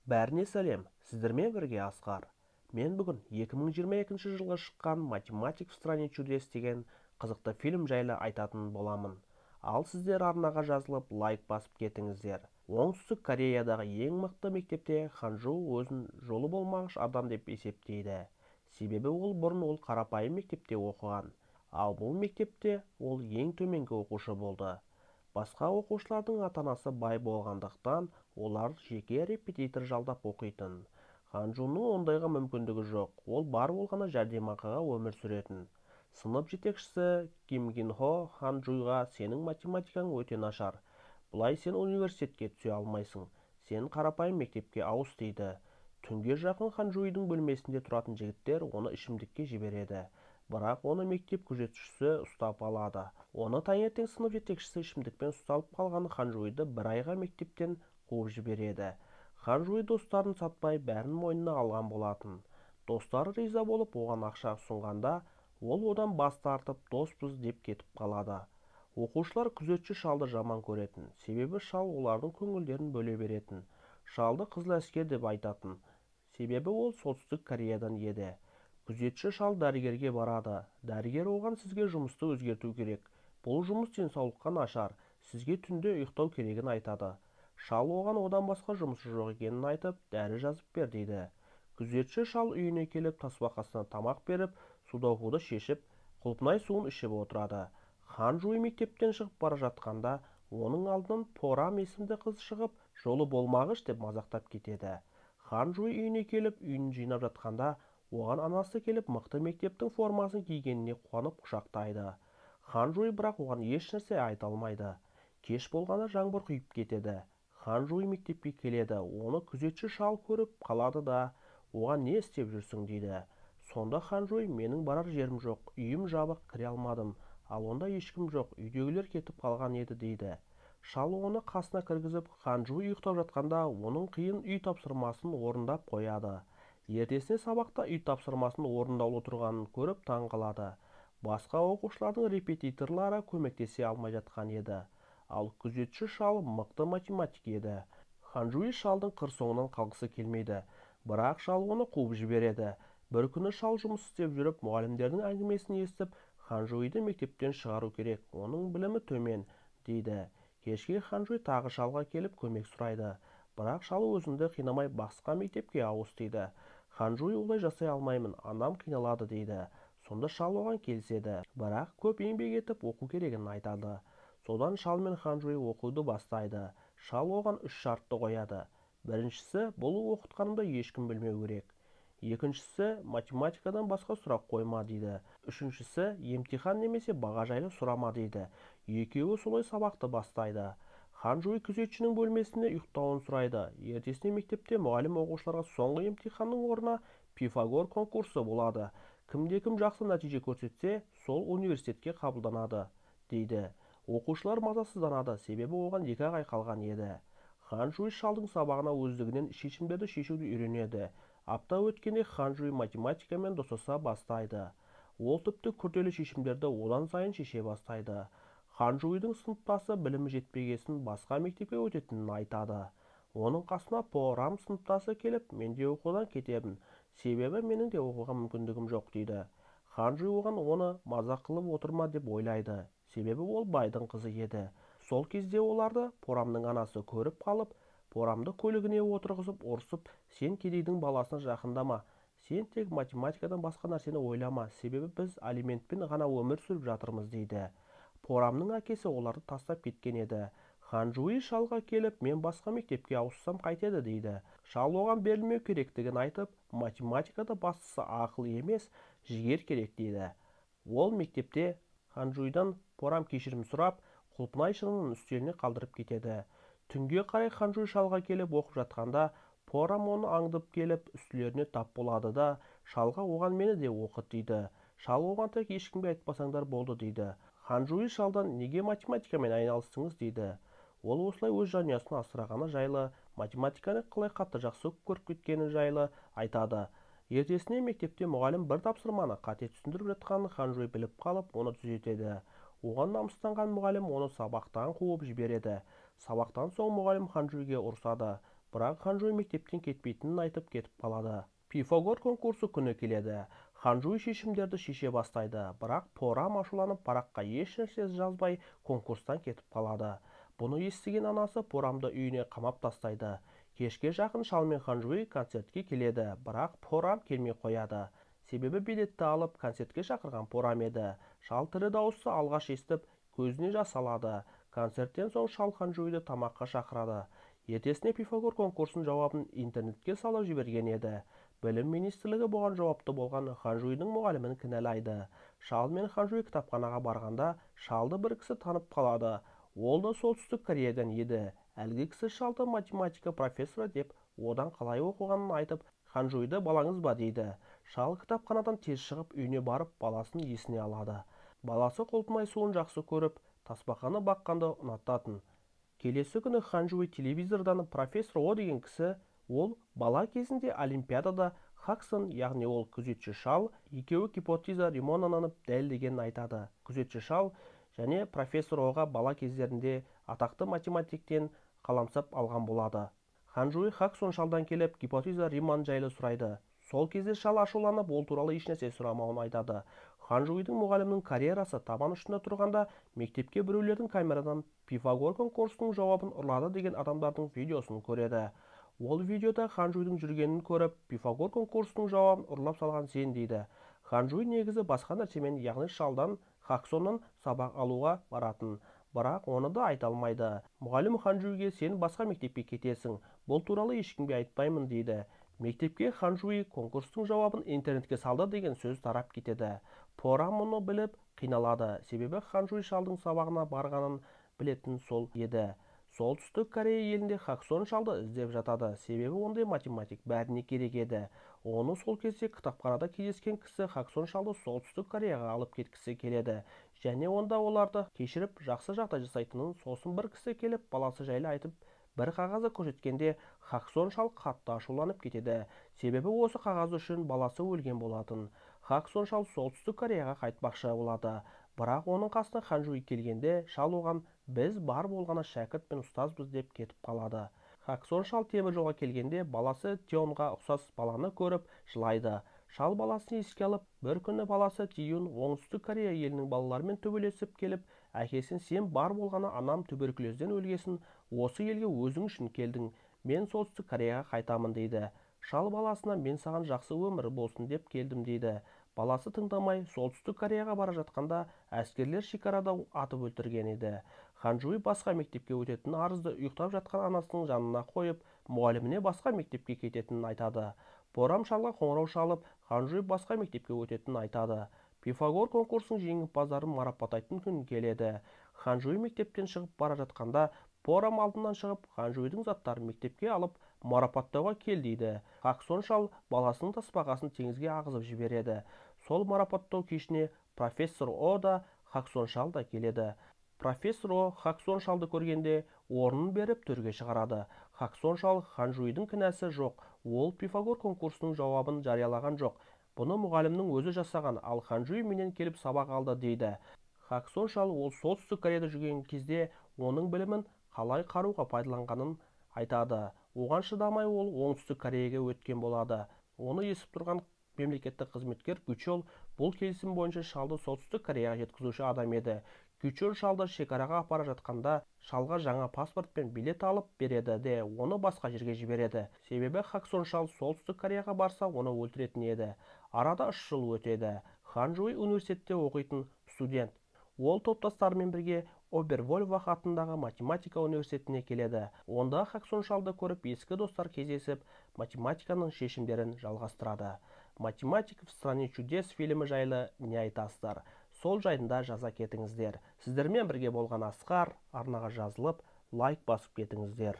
Бәріне сәлем, сіздермен бірге Асқар. Мен бүгін 2022 жылғы шыққан «Математик в стране чудес» деген қызықты фильм жайлы айтатын боламын. Ал сіздер арнаға жазылып, лайк басып кетіңіздер. Оңтүстік Кореядағы ең мықты мектепте Ханжу өзін жолы болмағыш адам деп есептейді. Себебі бұрын ол қарапайым мектепте оқыған. Ал бұл мектепте ол ең төменгі оқушы болды. Басқа оқушылардың ата-анасы бай болғандықтан, олар жеке репетитор жалдап оқитын. Ханжунның ондайға мүмкіндігі жоқ. Ол бар болғаны жәрдемақыға өмір сүретін. Сынып жетекшісі Ким Гин Хо Ханжуйға сенің математикаң өте нашар. Бұлай сен университетке түсе алмайсың. Сен қарапайым мектепке ауыс дейді. Түнге жақын Ханжуйдың бөлмесінде тұратын жігіттер оны ішімдікке жібереді. Бірақ оны мектеп күзетшісі ұстап алады. Оны таңертең сынып жетекшісі ішімдікпен ұсталып қалған Ханжуйды бір айға мектептен қуып жібереді. Ханжуй достарын сатпай бәрін мойнына алған болатын. Достары риза болып оған ақша ұсынғанда, ол одан бас тартып доспыз деп кетіп қалады. Оқушылар күзетші шалды жаман көретін, себебі шал олардың көңілдерін бөле беретін. Шалды қызыл әскер деп айтатын, себебі ол солтүстік Кореядан еді. Күзетші шал дәрігерге барады. Дәрігер оған сізге жұмысты өзгерту керек. Бұл жұмыс денсаулыққа нашар. Сізге түнде ұйықтау керегін айтады. Шал оған одан басқа жұмысы жоқ екенін айтып, дәрі жазып бер дейді. Күзетші шал үйіне келіп, тасбақасына тамақ беріп, судоғуды шешіп, құлпынай суын ішіп отырады. Ханжуй мектептен шығып бара жатқанда, оның алдынан Порам есімді қыз шығып, жолы болмағыш деп мазақтап кетеді. Ханжуй үйіне келіп, үйін жинап жатқанда, оған анасы келіп мықты мектептің формасын кигеніне қуанып құшақтайды. Ханжуй бірақ оған ешнәрсе айта алмайды. Кеш болғанда жаңбыр құйып кетеді. Ханжуй мектепке келеді. Оны күзетші шал көріп қалады да, оған не істеп жүрсің дейді. Сонда Ханжуй, менің барар жерім жоқ, үйім жабық, кіре алмадым. Ал онда ешкім жоқ, үйдегілер кетіп қалған еді дейді. Шал оны қасына кіргізіп, Ханжуй ұйықтап жатқанда, оның қиын үй тапсырмасын орындап қояды. Ертесіне сабақта үй тапсырмасын орындаулы тұрғанын көріп таң қалады. Басқа оқушылардың репетиторлары көмектесе алмай жатқан еді. Ал күзетші шал мықты математик еді. Ханжуй шалдың қыр соңынан қалғысы келмейді, бірақ шал оны қуып жібереді. Бір күні шал жұмыс істеп жүріп, мұғалімдердің әңгімесін естіп, Ханжуйды мектептен шығару керек, оның білімі төмен, дейді. Кешке Ханжуй тағы шалға келіп көмек сұрайды. Бірақ шал өзіңді қинамай басқа мектепке ауыс дейді. Ханжуй олай жасай алмаймын, анам қиналады дейді. Сонда шал оған келіседі, бірақ көп еңбек етіп оқу керегін айтады. Содан шал мен Ханжуй оқуды бастайды. Шал оған 3 шартты қояды. Біріншісі, бұл оқытқанымды ешкім білмеу керек. Екіншісі, математикадан басқа сұрақ қойма дейді. Үшіншісі, емтихан немесе баға жайлы сұрама дейді. Екеуі солай сабақты бастайды. Ханжуй күзетшінің бөлмесінде ұйықтауын сұрайды. Ертесіне мектепте мұғалім оқушыларға соңғы емтиханның орнына Пифагор конкурсы болады. Кімде-кім жақсы нәтиже көрсетсе, сол университетке қабылданады, дейді. Оқушылар мазасызданады, себебі оған 2 ай қалған еді. Ханжуй шалдың сабағына өздігінен шешімдерді шешуді үйренеді. Апта өткенде Ханжуй математикамен достаса бастайды. Ол тіпті күрделі шешімдерді одан сайын шеше бастайды. Ханжуйдың сыныптасы білімі жетпегесін басқа мектепке өтетінін айтады. Оның қасына Порам сыныптасы келіп, мен де оқудан кетемін, себебі менің де оқуға мүмкіндігім жоқ дейді. Ханжуй оған оны мазақ қылып отырма деп ойлайды, себебі ол байдың қызы еді. Сол кезде оларды Порамның анасы көріп қалып, Порамды көлігіне отырғызып ұрсып, сен кедейдің баласына жақындама, сен тек математикадан басқа нәрсені ойлама, себебі біз алиментпен ғана өмір сүріп жатырмыз дейді. Порамның әкесі оларды тастап кеткен еді. Ханжуй шалға келіп, мен басқа мектепке ауыссам қайтеді дейді. Шал оған берілмеу керектігін айтып, математикада бастысы ақыл емес, жігер керек дейді. Ол мектепте Ханжуйдан Порам кешірім сұрап, құлпынай шынының үстеліне қалдырып кетеді. Түнге қарай Ханжуй шалға келіп оқып жатқанда, Порам оны аңдып келіп, үстілеріне тап болады да, шалға оған мені де оқыт дейді. Шал оған тек ешкімге айтпасаңдар болды дейді. Ханжуй шалдан неге математикамен айналыстыңыз дейді. Ол осылай өз жанұясын асырағаны жайлы, математиканы қалай қатты жақсы көріп кеткені жайлы айтады. Ертесіне мектепте мұғалім бір тапсырманы қате түсіндіріп жатқанын Ханжуй біліп қалып, оны түзетеді. Оған намыстанған мұғалім оны сабақтан қуып жібереді. Сабақтан соң мұғалім Ханжуйге ұрсады, бірақ Ханжуй мектептен кетпейтінін айтып кетіп қалады. Пифагор конкурсы күні келеді. Ханжуй шешімдерді шеше бастайды, бірақ Порам ашуланып параққа ешнәрсе жазбай конкурстан кетіп қалады. Бұны естіген анасы Порамды үйіне қамап тастайды. Кешке жақын шал мен Ханжуй концертке келеді, бірақ Порам келмей қояды. Себебі билетті алып концертке шақырған Порам еді. Шал тірі дауысты алғаш естіп, көзіне жас алады. Концерттен соң шал Ханжуйды тамаққа шақырады. Ертесіне Пифагор конкурсының жауабын интернетке салып жіберген еді. Білім министрлігі бұған жауапты болған Ханжуйдың мұғалімін кінәлайды. Шал мен Ханжуй кітапханаға барғанда шалды бір кісі танып қалады. Ол да солтүстік Кореядан еді. Әлгі кісі шалды математика профессоры деп, одан қалай оқығанын айтып, Ханжуйды балаңыз ба дейді. Шал кітапханадан тез шығып үйіне барып баласын есіне алады. Баласы құлпынай суын жақсы көріп, тасбақаны баққанды ұнататын. Келесі күні Ханжуй телевизордан профессор О деген кісі, ол бала кезінде олимпиадада Хаксон, яғни ол күзетші шал, екеуі гипотеза Римонанын дәлелдегенін айтады. Күзетші шал және профессор Оға бала кездерінде атақты математиктен қаламсап алған болады. Ханжуй Хаксон шалдан келіп гипотеза Риман жайлы сұрайды. Сол кезде шал ашуланып, ол туралы ешнәрсе сұрамауын айтады. Ханжуйдың мұғалімнің карьерасы табан ұшында тұрғанда мектепке біреулердің камерадан Пифагор конкурсының жауабын ұрлады деген адамдардың видеосын көреді. Ол видеода Ханжуйдың жүргенін көріп, Пифагор конкурсының жауабын ұрлап салған сен дейді. Ханжуй негізі басқа нәрсемен, яғни шалдан Хаксоннан сабақ алуға баратын, бірақ оны да айта алмайды. Мұғалім Ханжуйге сен басқа мектепке кетесің, бұл туралы ешкімге айтпаймын дейді. Мектепке Ханжуй конкурстың жауабын интернетке салды деген сөз тарап кетеді. Порам мұны біліп қиналады, себебі Ханжуй шалдың сабағына барғанын білетін сол еді. Солтүстік Корея елінде Хаксон шалды іздеп жатады, себебі ондай математик бәріне керек еді. Оны сол кезде кітапханада кездескен кісі Хаксон шалды солтүстік Кореяға алып кеткісі келеді. Және онда оларды кешіріп жақсы жағдай жасайтынын, сосын бір кісі келіп баласы жайлы айтып, бір қағазы көрсеткенде Хаксон шал қатты ашуланып кетеді. Себебі осы қағаз үшін баласы өлген болатын. Хаксон шал солтүстік Кореяға қайтпақшы болады. Бірақ оның қасына Ханжуй келгенде шал оған біз бар болғаны шәкірт пен ұстазбыз деп кетіп қалады. Хаксон шал темір жолға келгенде баласы Тионға ұқсас баланы көріп жылайды. Шал баласын еске алып, бір күні баласы Тиюн оңтүстік Корея елінің балаларымен төбелесіп келіп, әкесін сен бар болғаны анам туберкулезден өлгесін, осы елге өзің үшін келдің, мен солтүстік Кореяға қайтамын дейді. Шал баласына мен саған жақсы өмір болсын деп келдім дейді. Баласы тыңдамай, солтүстік Кореяға бара жатқанда әскерлер шекарада атып өлтірген еді. Ханжуй басқа мектепке өтетін арызды ұйықтап жатқан анасының жанына қойып, мұғаліміне басқа мектепке кететінін айтады. Порам шалға қоңырау шалып, Ханжуй басқа мектепке өтетінін айтады. Пифагор конкурсының жеңімпаздарын марапаттайтын күн келеді. Ханжуй мектептен шығып бара жатқанда, Порам алдынан шығып, Ханжуйдың заттарын мектепке алып, марапаттауға кел дейді. Хаксон шал баласының тасбақасын теңізге ағызып жібереді. Сол марапаттау кешіне профессор О да Хаксон шал да келеді. Профессор О Хаксон шалды көргенде орнын беріп төрге шығарады. Хаксон шал Ханжуйдың кінәсі жоқ, ол Пифагор конкурсының жауабын жариялаған жоқ. Бұны мұғалімнің өзі жасаған, ал Ханжуй менен келіп сабақ алды дейді. Хаксон шал ол солтүстік Кореяда жүрген кезде оның білімін қалай қаруға пайдаланғанын айтады. Оған шыдамай ол оңтүстік Кореяға өткен болады. Оны естіп тұрған мемлекеттік қызметкер Гючол бұл келісім бойынша шалды солтүстік Кореяға жеткізуші адам еді. Гючол шалды шекараға апара жатқанда шалға жаңа паспорт пен билет алып береді де оны басқа жерге жібереді. Себебі Хаксон шал солтүстік Кореяға барса оны өлтіретін еді. Арада 3 жыл өтеді. Ханжуй университетте оқитын студент. Ол топтастарымен бірге Обервольф атындағы математика университетіне келеді. Онда Хаксон шалды көріп ескі достар кездесіп, математиканың шешімдерін жалғастырады. Математик в стране чудес фильмі жайлы не айтасыздар? Сол жайында жаза кетіңіздер. Сіздермен бірге болған Асқар, арнаға жазылып, лайк басып кетіңіздер.